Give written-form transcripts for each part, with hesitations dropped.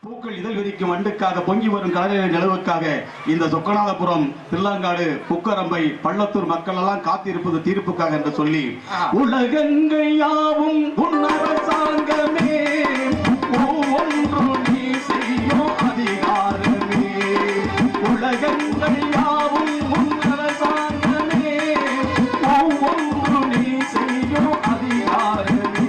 பூக்கள் இதழ் விரிக்கும் வண்டுக்காக பொங்கி வரும் கடலை நிலவுக்காக இந்த சொக்கநாதபுரம் தில்லாங்காடு புக்கரம்பை பள்ளத்தூர் மக்கள் எல்லாம் காத்திருப்பது தீர்ப்புக்காக என்று சொல்லி உலகங்கள் யாவும் உன்னரசாங்கமே ஒவ்வொன்று நீ செய்யும் அதிகாரமே உலகங்கள் யாவும் உன்னரசாங்கமே ஒவ்வொன்று நீ செய்யும் அதிகாரமே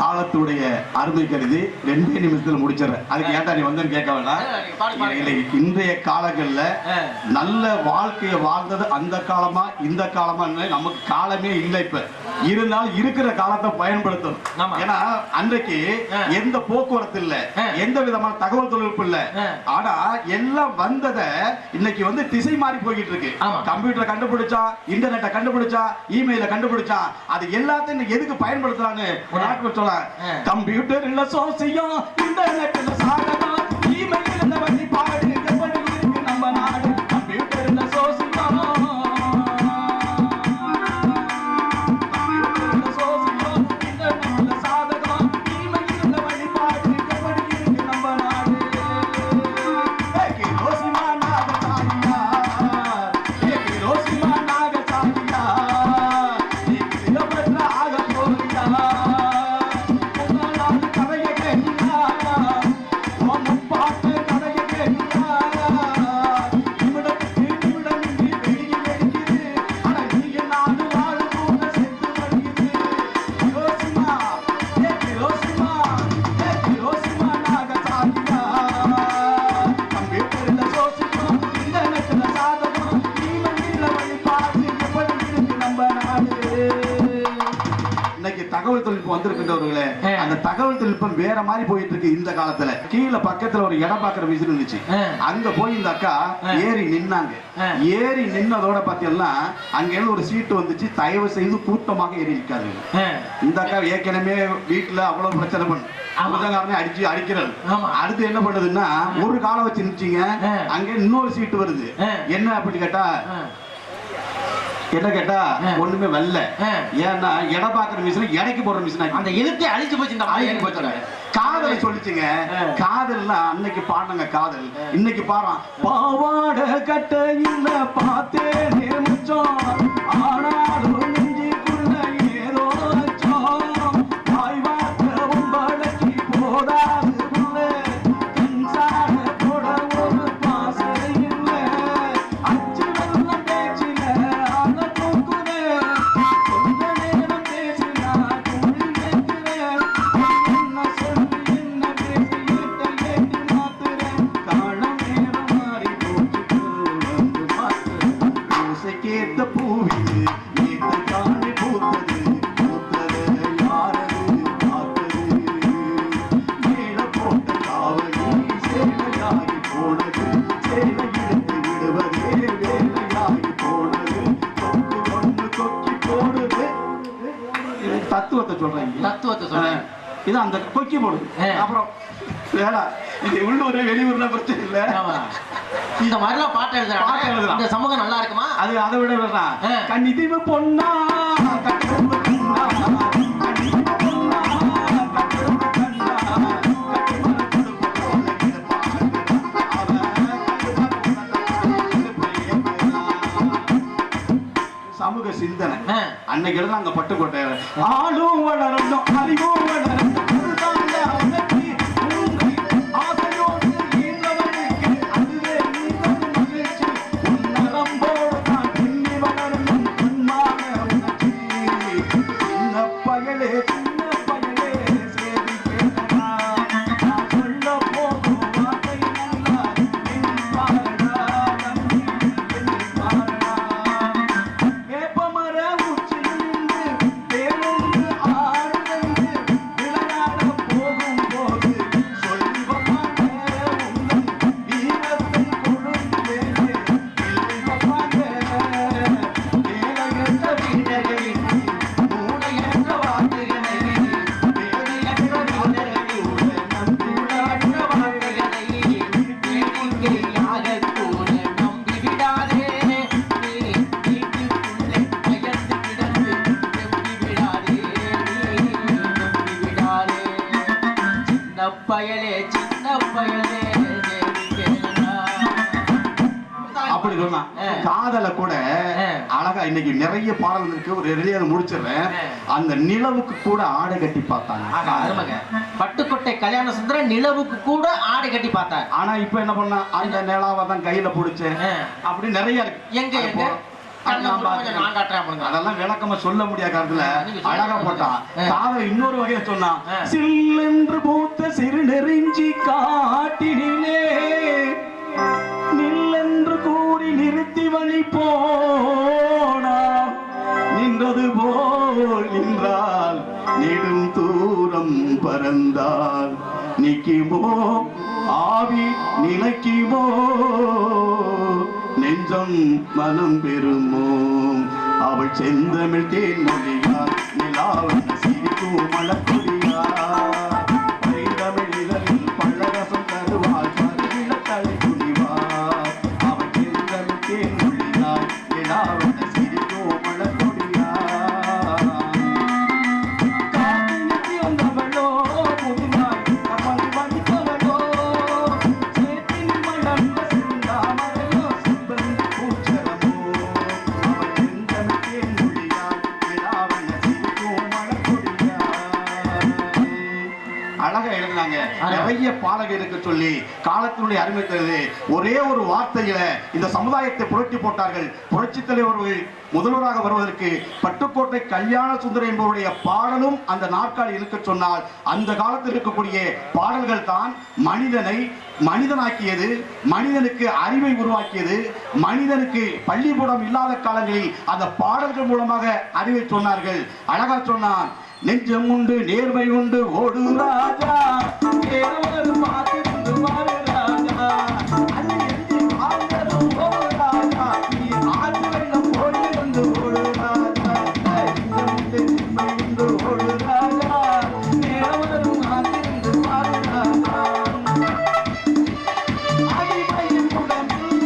காலத்துடைய அருமை கருதி 2 நிமிஷத்துல முடிச்சிடறேன். அதுக்கு ஏன்டா நீ வந்து கேட்க வேண்டாம். இன்றைய காலங்கள்ல நல்ல வாழ்க்கையை வாழ்ந்தது அந்த காலமா இந்த காலமா நமக்கு காலமே இல்லை. இப்ப இருந்தாலும் இருக்கிற காலத்தை பயன்படுத்தணும். ஏன்னா அன்றைக்கு எந்த போக்குவரத்து இல்ல, எந்த விதமான தகவல் தொழில்நுட்பம் இல்ல. ஆனா எல்லாம் வந்ததை இன்னைக்கு வந்து திசை மாறி போய்கிட்டு இருக்கு. கம்ப்யூட்டரை கண்டுபிடிச்சா, இன்டர்நெட்டை கண்டுபிடிச்சா, இமெயில கண்டுபிடிச்சா, அது எல்லாத்தையும் எதுக்கு பயன்படுத்தலான்னு ஒரு நாட்டு சொல்ல. கம்ப்யூட்டர் இல்ல சோசியம், இன்டர்நெட் இல்ல சாதனம், இமெயில் இல்ல வண்டி பாடு, எப்படி இருக்கு நம்ம நாடு. கம்ப்யூட்டர் இல்ல சோசியம், தகவல் தொழில்நுட்பம் வந்திருக்கின்றவர்களே, அந்த தகவல் தொழில்நுட்பம் வேற மாதிரி போயிட்டு இருக்கு. இந்த காலத்துல கீழே பக்கத்துல ஒரு இடம் பாக்குற மிஷின் இருந்துச்சு. அங்க போய் இந்த அக்கா ஏறி நின்னாங்க. ஏறி நின்னதோட பாத்தீங்கன்னா அங்க இருந்து ஒரு சீட்டு வந்துச்சு. தயவு செய்து கூட்டமாக ஏறி இருக்காது. இந்த அக்கா ஏற்கனவே வீட்டுல அவ்வளவு பிரச்சனை பண்ணு அடிச்சு அடிக்கிறது. அடுத்து என்ன பண்ணுதுன்னா ஒரு காலை வச்சு நிச்சீங்க, அங்க இன்னொரு சீட்டு வருது. என்ன அப்படின்னு கேட்டா ஒண்ணுமே வரல. ஏன்னா எடை பாக்குற மிஷின் எடைக்கு போடுற மிஷின் அந்த எழுத்தை அழிச்சு போச்சு. இந்த காதலை சொல்லிச்சுங்க. காதல்னா அன்னைக்கு பாடுங்க காதல். இன்னைக்கு பாடுறான் பாவாட கட்ட இல்ல பார்த்தேனே முச்சம், ஆனாலும் நெஞ்சுக்குள்ள ஏதோ அச்சம், வாய் வார்த்தை உம்பளக்கி போடாது உள்ள, கண்சாட போட ஒரு பாசை இல்ல, அச்சு வெள்ளம் பேச்சில தத்துவத்தை சொல்றேன். இது அந்த கொக்கி போடுது. அப்புறம் வேலை இது உள்ளூர் வெளியூர்ல பிரச்சனை இல்ல. இந்த மாதிரிலாம் பாட்டு எழுதுறாங்க. இந்த சமூகம் நல்லா இருக்குமா? அது அதை விட கண்ணி தீவு பொண்ணா சமூக சிந்தனை அன்னைக்கு எழுத அங்க பட்டுக்கோட்டை ஆளும் வளரணும் அறிவும் வளரணும் பயலே சின்ன பயலே கேளுடா. அப்படி சொன்னா காதல கூட அழகா இன்னைக்கு நிறைய பாடல் இருக்கு. ஒரு எளியாக முடிச்சிடுறேன். அந்த நிலவுக்கு கூட ஆடை கட்டி பார்த்தாங்க. அருமக பட்டுக்கோட்டை கல்யாண சுந்தரம் நிலவுக்கு கூட ஆடை கட்டி பார்த்தாங்க. ஆனா இப்ப என்ன பண்ணா அந்த நிலாவை தான் கையில பிடிச்சேன் அப்படி நிறைய இருக்கு. எங்க அதெல்லாம் விளக்கமா சொல்ல முடியாத காலத்துல அழகா போட்டான். காதல் இன்னொரு வகையை சொன்னான். சில்லென்று பூத்த சிறு நெறிஞ்சி காட்டினிலே நில்லென்று கூறி நிறுத்தி வழி போனா நின்றது போல் நின்றால் நெடும் தூரம் பறந்தால் நிக்குமோ ஆவி நிலைக்குமோ நெஞ்சம் மனம் பெறுமோ அவள் செந்தமிழ் தேன் மொழியார் நிலாவன சிரிக்கும் மலக்கொடியார் பைந்தமிழ் இதழில் பள்ளரசம் தருவாள் பருவில தலை குடிவார் அவள் செந்தமிழ் தேன் மொழியார் நிலாவன சிரிக்கும் மலக்கொடியார் காத்தினிக்கு வந்தவளோ புதுவாய் கப்பல் வடித்தவளோ சேத்தின் மலர்ந்த சிந்தாமரையோ சிவந்த பூச்சரமோ அவள் செந்தமிழ் தேன் மொழியார் நிலாவன சிரிக்கும் மலக்கொடியார். அழகா எழுதினாங்க. நிறைய பாடகருக்கு சொல்லி காலத்தினுடைய அருமை தெரியுது. ஒரே ஒரு வார்த்தையில இந்த சமுதாயத்தை புரட்டி போட்டார்கள். புரட்சி தலைவர்கள் முதல்வராக வருவதற்கு பட்டுக்கோட்டை கல்யாண சுந்தரம் என்பவருடைய பாடலும் அந்த நாற்காலி இருக்க சொன்னால் அந்த காலத்தில் இருக்கக்கூடிய பாடல்கள் தான் மனிதனை மனிதனாக்கியது, மனிதனுக்கு அறிவை உருவாக்கியது, மனிதனுக்கு பள்ளிக்கூடம் இல்லாத காலங்களில் அந்த பாடல்கள் மூலமாக அறிவை சொன்னார்கள். அழகா சொன்னான். நெஞ்சம் உண்டு நேர்மை உண்டு ஓடு ராஜா நேரவரும் பார்த்திருந்து மாறு ராஜா அது எஞ்சி வாழ்ந்ததும் ஓடு ராஜா நீ ஆறு வெள்ளம் ஓடி வந்து ஓடு ராஜா நெஞ்சம் உண்டு நேர்மை உண்டு ஓடு ராஜா நேரவரும் பார்த்திருந்து மாறு ராஜா அடிமையின் உடம்பில்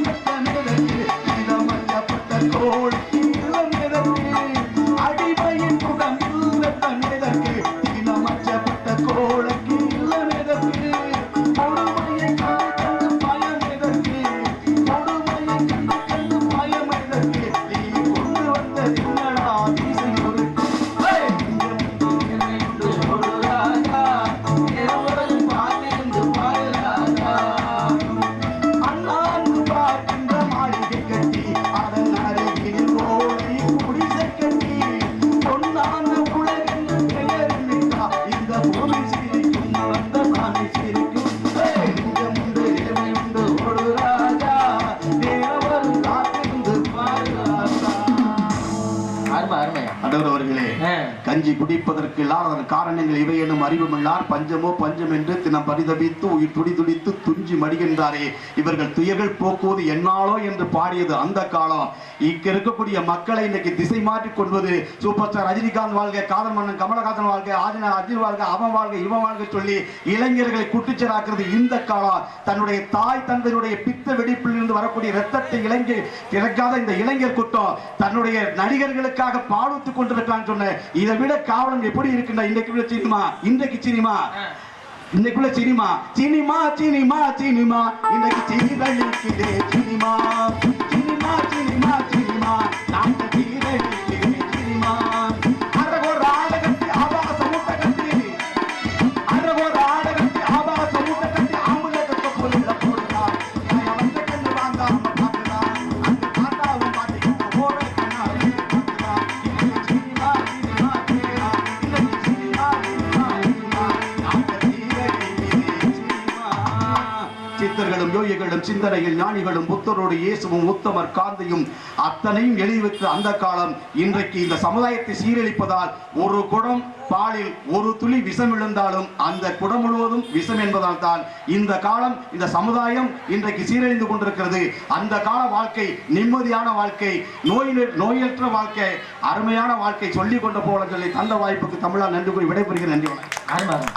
மிதக்கு இதமல்லப்பட்ட கோழிக்கு மிதக்கு அடிமையின் உடம்பில் மிதக்கு இனமச்சப்பட்ட கோழைக்கு மிதக்கு கொடுமையை கண்டு பயம் மிதக்கு கொடுமையை கண்டு பயம் மிதக்கு நீ கொண்டு வந்த தின்னடா வீசை ஒரு ஒரு ராஜா இரவரும் பார்த்திருந்து பாரு ராஜா அண்ணாந்து பார்க்கின்ற மாளிகை கட்டி அதன் அருகில் கோழை குடிசை கட்டி பொன்னான உலகென்று பெயரிட்டா இந்த பூமி சிரிக்கும் வந்த சாமி சிரிக்கும் நெஞ்சம் உண்டு நேர்மை உண்டு ஒரு ராஜா தேவரும் காத்திருந்து பாரு ராஜா. அருமை அருமையா அடவர் அவர்களே, கஞ்சி குடிப்பதற்கு இல்லாத காரணங்கள் இவை எனும் அறிவுமில்லார் பஞ்சமோ பஞ்சம் என்று தினம் பரிதபித்து உயிர் துடி துடித்து துஞ்சி மடிகின்றாரே இவர்கள் துயர்கள் போக்குவது என்னாலோ என்று பாடியது அந்த காலம். இங்க இருக்கக்கூடிய மக்களை இன்னைக்கு திசை மாற்றி கொள்வது சூப்பர் ஸ்டார் ரஜினிகாந்த் வாழ்க, காதல் மன்னன் கமலஹாசன் வாழ்க, அஜித் வாழ்க, அவன் வாழ்க, இவன் வாழ்க சொல்லி இளைஞர்களை குட்டிச்சராக்குறது இந்த காலம். தன்னுடைய தாய் தந்தையுடைய பித்த வெடிப்பில் இருந்து வரக்கூடிய ரத்தத்தை இளைஞர் இறக்காத இந்த இளைஞர் கூட்டம் தன்னுடைய நடிகர்களுக்காக பாடுத்துக் கொண்டிருக்கான்னு சொன்ன இதை விட காவலம் எப்படி இருக்குன்னா இன்றைக்கு சினிமா இன்றைக்கு சினிமா இன்னைக்குள்ள சினிமா சினிமா சினிமா சினிமா இன்னைக்கு சினிதழிக்குதே சினிமா சினிமா சினிமா சினிமா நாட்டு சீரழிக்குதே சினிமா அரகோர் ஆடகத்தி ஆபாச மூட்டை கட்டி அரகோர் ஆடகத்தி ஆபாச மூட்டை கட்டி ஆம்புலத்தை பொருள போடுறா அவன் கண்ணு வாங்காம பார்க்கிறா அந்த தாத்தாவும் பாட்டிக்கு ஓட கண்ணாடி பார்க்கிறா இன்னைக்கு சினிமா சினிமா சினிமா இன்னைக்கு சினிமா சினிமா சினிமா நாட்டு சித்தர்களும் யோகிகளும் சிந்தனையில் ஞானிகளும் புத்தரோடு இயேசுவும் உத்தமர் காந்தியும் அத்தனையும் எழுதி வைத்த அந்த காலம் இன்றைக்கு இந்த சமுதாயத்தை சீரழிப்பதால் ஒரு குடம் பாலில் ஒரு துளி விஷம் விழுந்தாலும் அந்த குடம் முழுவதும் விஷம் என்பதால் தான் இந்த காலம் இந்த சமுதாயம் இன்றைக்கு சீரழிந்து கொண்டிருக்கிறது. அந்த கால வாழ்க்கை நிம்மதியான வாழ்க்கை, நோயற்ற வாழ்க்கை, அருமையான வாழ்க்கை சொல்லிக் கொண்டு போல சொல்லி தந்த வாய்ப்புக்கு தமிழா நன்றி கூறி விடைபெறுகிறேன். நன்றி வணக்கம்.